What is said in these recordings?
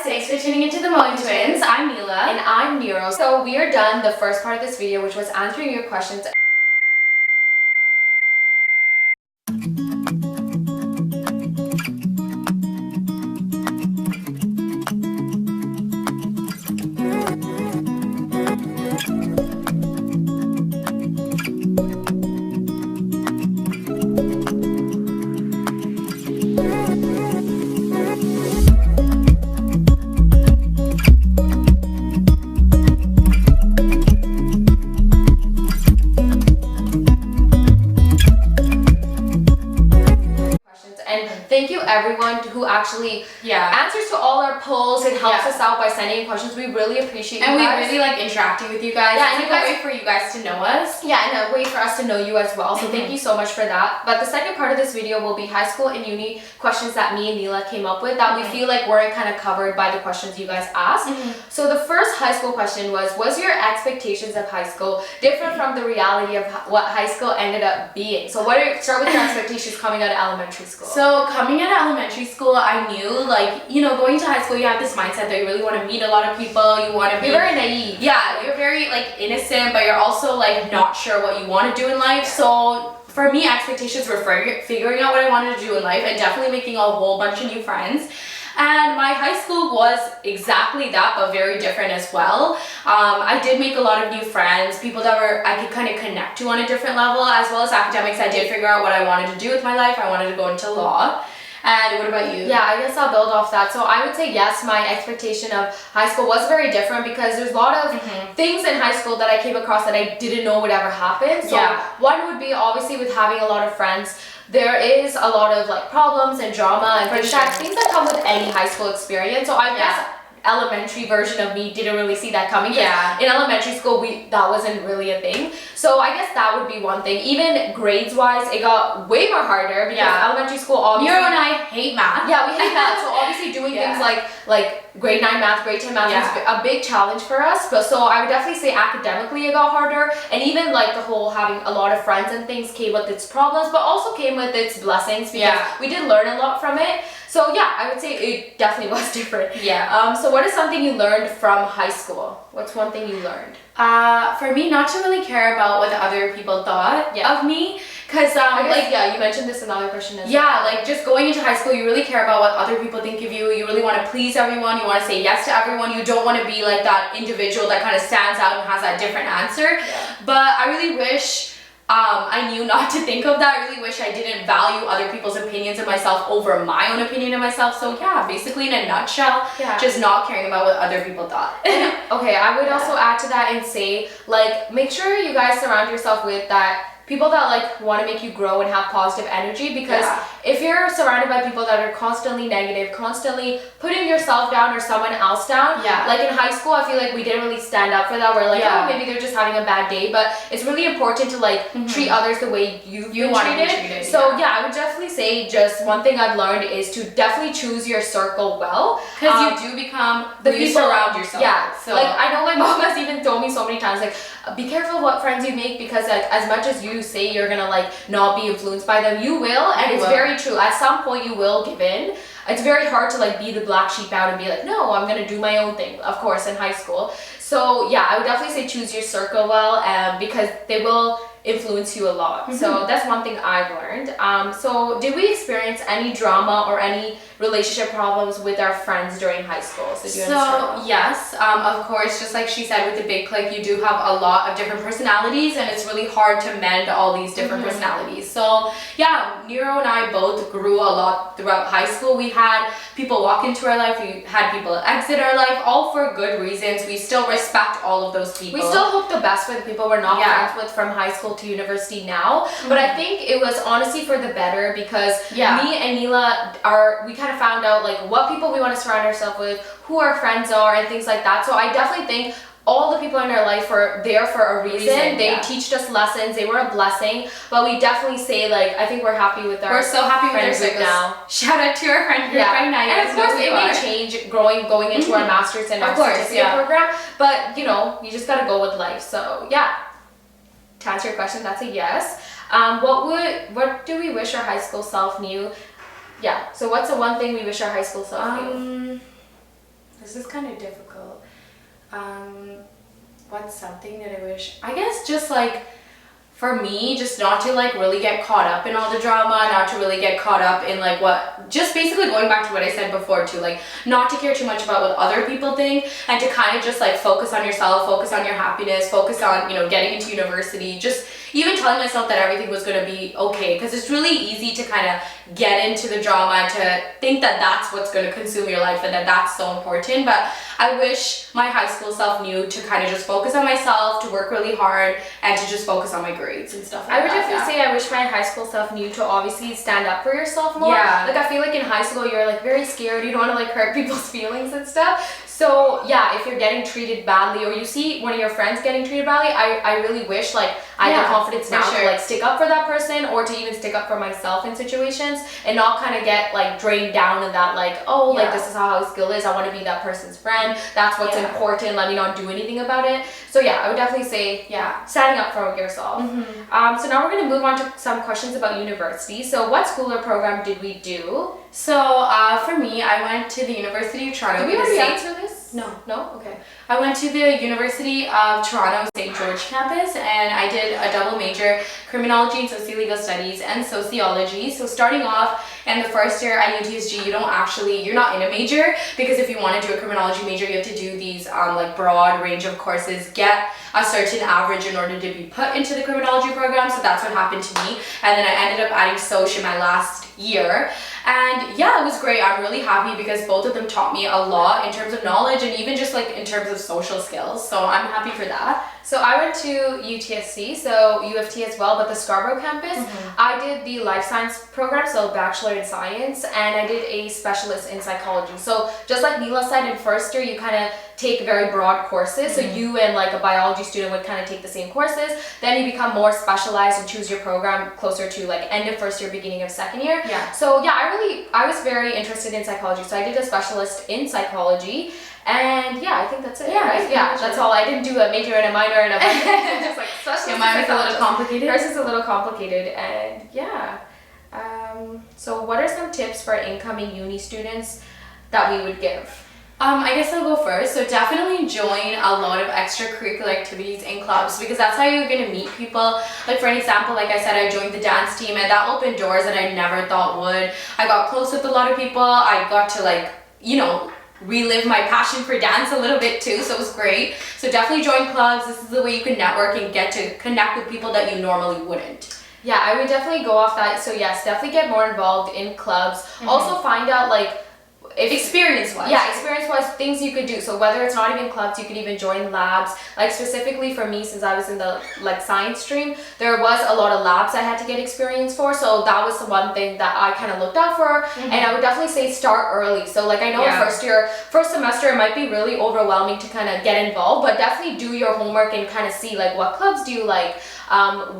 Thanks for tuning into the Moen Twins. I'm Neela. And I'm Nero. So we are done the first part of this video, which was answering your questions. Thank you everyone who actually answers to all our polls and helps us out by sending in questions. We really appreciate you guys. And we really like interacting with you guys. Yeah, it's like a way for you guys to know us. Yeah, and a way for us to know you as well. So thank you so much for that. But the second part of this video will be high school and uni questions that me and Neela came up with that we feel like weren't kind of covered by the questions you guys asked. So the first high school question was your expectations of high school different from the reality of what high school ended up being? So start with your expectations coming out of elementary school. So coming out of elementary school, I knew, like, you know, going to high school, you have this mindset that you really want to meet a lot of people. You want to be... You're very naive. Yeah, you're very, like, innocent, but you're also, like, not sure what you want to do in life. So for me, expectations were figuring out what I wanted to do in life and definitely making a whole bunch of new friends. And my high school was exactly that, but very different as well. I did make a lot of new friends, people that I could kind of connect to on a different level, as well as academics. I did figure out what I wanted to do with my life. I wanted to go into law. And what about you? Yeah, I guess I'll build off that. So I would say yes, my expectation of high school was very different because there's a lot of things in high school that I came across that I didn't know would ever happen. So one would be obviously with having a lot of friends, there is a lot of like problems and drama and things that come with any high school experience. So I guess elementary version of me didn't really see that coming. In elementary school that wasn't really a thing. So I guess that would be one thing. Even grades wise, it got way more harder because elementary school obviously Nero and I hate math. Yeah, we hate math. So obviously doing things like grade 9 math, grade 10 math was a big challenge for us. But so I would definitely say academically it got harder, and even like the whole having a lot of friends and things came with its problems, but also came with its blessings because we did learn a lot from it. So yeah, I would say it definitely was different. So what is something you learned from high school? What's one thing you learned? For me, not to really care about what the other people thought of me. Because, you mentioned this in the other question as well. Like just going into high school, you really care about what other people think of you. You really want to please everyone. You want to say yes to everyone. You don't want to be like that individual that kind of stands out and has that different answer. But I really wish I knew not to think of that. I really wish I didn't value other people's opinions of myself over my own opinion of myself. So yeah, basically in a nutshell, just not caring about what other people thought. Okay, I would also add to that and say, like, make sure you guys surround yourself with people that like want to make you grow and have positive energy, because if you're surrounded by people that are constantly negative, constantly putting yourself down or someone else down, like in high school I feel like we didn't really stand up for that. We're like, oh, maybe they're just having a bad day, but it's really important to like treat others the way you want to be treated. So I would definitely say just one thing I've learned is to definitely choose your circle well, because you do become the people around yourself. So like I know my mom has even told me so many times, like, be careful what friends you make, because like as much as you say you're gonna like not be influenced by them, you will, and it's very true. At some point you will give in. It's very hard to like be the black sheep out and be like, no, I'm gonna do my own thing, of course, in high school. So yeah, I would definitely say choose your circle well, because they will influence you a lot. So that's one thing I've learned. So did we experience any drama or any relationship problems with our friends during high school? So yes, of course, just like she said, with the big clique, you do have a lot of different personalities, and it's really hard to mend all these different personalities. So yeah, Nero and I both grew a lot throughout high school. We had people walk into our life, we had people exit our life, all for good reasons. We still respect all of those people. We still hope the best for the people we're not friends with from high school to university now, but I think it was honestly for the better, because me and Neela we kind of found out like what people we want to surround ourselves with, who our friends are, and things like that. So I definitely think all the people in our life are there for a reason. They teached us lessons. They were a blessing. But we definitely say, like, I think we're happy with our We're so happy with our group now. Shout out to our friend group right now. And of course, it may change going into our master's and our certificate program. But, you know, you just got to go with life. So, yeah. To answer your question, that's a yes. What do we wish our high school self knew? Yeah. So what's the one thing we wish our high school self knew? This is kind of difficult. What's something that I wish? I guess just like, for me, just not to like really get caught up in all the drama, not to really get caught up in like what, just basically going back to what I said before too, like not to care too much about what other people think, and to kind of just like focus on yourself, focus on your happiness, focus on, you know, getting into university, just even telling myself that everything was going to be okay, because it's really easy to kind of get into the drama, to think that that's what's going to consume your life and that that's so important. But I wish my high school self knew to kind of just focus on myself, to work really hard, and to just focus on my grades and stuff like that. I would definitely say I wish my high school self knew to obviously stand up for yourself more. Yeah. Like I feel like in high school you're like very scared, you don't want to like hurt people's feelings and stuff. So yeah, if you're getting treated badly or you see one of your friends getting treated badly, I really wish like I had the confidence now to like stick up for that person, or to even stick up for myself in situations, and not kind of get like drained down in that like, oh, like this is how high school is, I want to be that person's friend, that's what's important, let me not do anything about it. So yeah, I would definitely say standing up for yourself. So now we're going to move on to some questions about university. So what school or program did we do? So for me, I went to the University of Toronto. Did we already answer this? No. Okay. I went to the University of Toronto St. George campus, and I did a double major, criminology and socio-legal studies and sociology. So starting off in the first year at UTSG, you're not in a major, because if you want to do a criminology major, you have to do these like broad range of courses, get a certain average in order to be put into the criminology program. So that's what happened to me. And then I ended up adding soc in my last year. And yeah, it was great. I'm really happy because both of them taught me a lot in terms of knowledge and even just like in terms of social skills. So I'm happy for that. So I went to UTSC, so UFT as well, but the Scarborough campus. I did the life science program, so bachelor in science, and I did a specialist in psychology. So just like Neela said, in first year you kind of take very broad courses. So you and like a biology student would kind of take the same courses. Then you become more specialized and choose your program closer to like end of first year, beginning of second year. So yeah, I was very interested in psychology. So I did a specialist in psychology. And yeah, I think that's it. Right? Yeah, that's all. I didn't do a major and a minor and a just like specialist. Mine was a little complicated. Hers is a little complicated, and yeah. So what are some tips for incoming uni students that we would give? I guess I'll go first. So definitely join a lot of extracurricular activities and clubs, because that's how you're going to meet people. Like for an example, like I said, I joined the dance team, and that opened doors that I never thought would. I got close with a lot of people. I got to like, you know, relive my passion for dance a little bit too, so it was great. So definitely join clubs. This is the way you can network and get to connect with people that you normally wouldn't. Yeah, I would definitely go off that. So yes, definitely get more involved in clubs. Also find out like experience-wise things you could do. So whether it's not even clubs, you could even join labs. Like specifically for me, since I was in the like science stream, there was a lot of labs I had to get experience for. So that was the one thing that I kind of looked out for. And I would definitely say start early. So like I know first semester it might be really overwhelming to kind of get involved, but definitely do your homework and kind of see like what clubs do you like,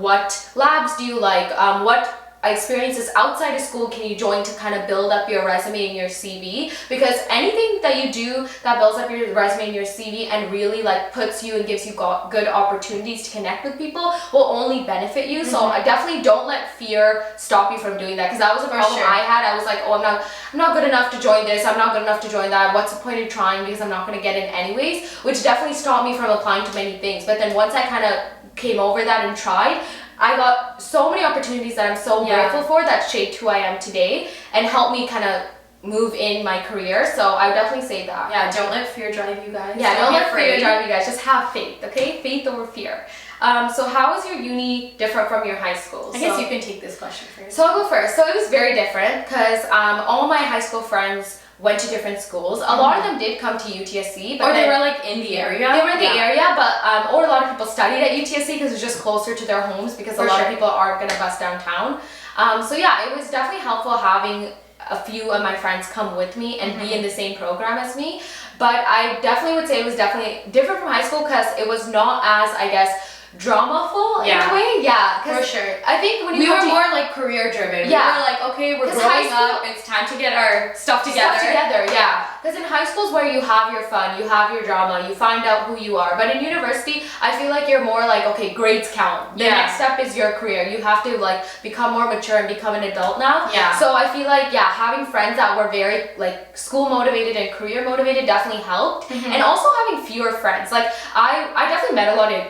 what labs do you like, what experiences outside of school can you join to kind of build up your resume and your CV, because anything that you do that builds up your resume and your CV and really like puts you and gives you good opportunities to connect with people will only benefit you. So I definitely don't let fear stop you from doing that, because that was a problem I had. I was like, oh, I'm not good enough to join this, I'm not good enough to join that, what's the point of trying because I'm not going to get in anyways, which definitely stopped me from applying to many things. But then once I kind of came over that and tried, I got so many opportunities that I'm so grateful for, that shaped who I am today and helped me kind of move in my career. So I would definitely say that. Yeah, don't let fear drive you guys. Yeah, don't let fear drive you guys. Just have faith, okay? Faith over fear. So how was your uni different from your high school? I guess you can take this question first. So I'll go first. So it was very different because all my high school friends went to different schools. A lot of them did come to UTSC, but they were like in the area. They were in the area, but or a lot of people studied at UTSC because it was just closer to their homes, because a lot of people aren't gonna bus downtown. So yeah, it was definitely helpful having a few of my friends come with me and be in the same program as me. But I definitely would say it was definitely different from high school because it was not as, I guess, dramaful in Yeah. a way. Yeah, For sure. I think when We you were come to more like career driven. Yeah. We were like, okay, we're 'Cause growing high school- up. It's time to get our stuff together. Yeah. Because in high school is where you have your fun, you have your drama, you find out who you are. But in university, I feel like you're more like, okay, grades count. The next step is your career. You have to like become more mature and become an adult now. Yeah. So I feel like, yeah, having friends that were very like school motivated and career motivated definitely helped. And also having fewer friends. Like I definitely met a lot of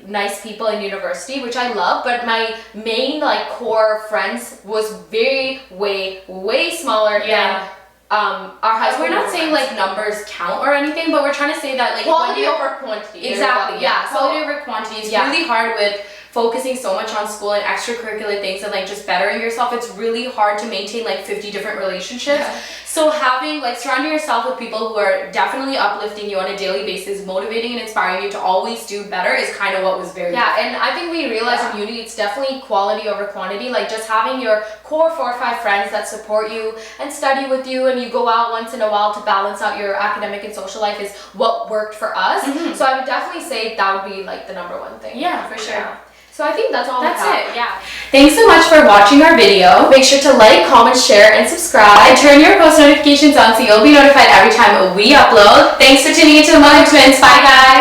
nice people in university, which I love, but my main like core friends was way smaller than our high school. We're not saying friends. like numbers count or anything, but we're trying to say that like Quality over quantity. Exactly. Yeah. So Quality over quantity is really hard with focusing so much on school and extracurricular things and like just bettering yourself. It's really hard to maintain like 50 different relationships. Yeah. So having like surrounding yourself with people who are definitely uplifting you on a daily basis, motivating and inspiring you to always do better is kind of what was very and I think we realized in uni it's definitely quality over quantity. Like just having your core 4 or 5 friends that support you and study with you, and you go out once in a while to balance out your academic and social life is what worked for us. So I would definitely say that would be like the number one thing. Yeah, for sure. Yeah. So I think that's all. That's it. Yeah. Thanks so much for watching our video. Make sure to like, comment, share, and subscribe. And turn your post notifications on so you'll be notified every time we upload. Thanks for tuning into the Mother Twins. Bye guys.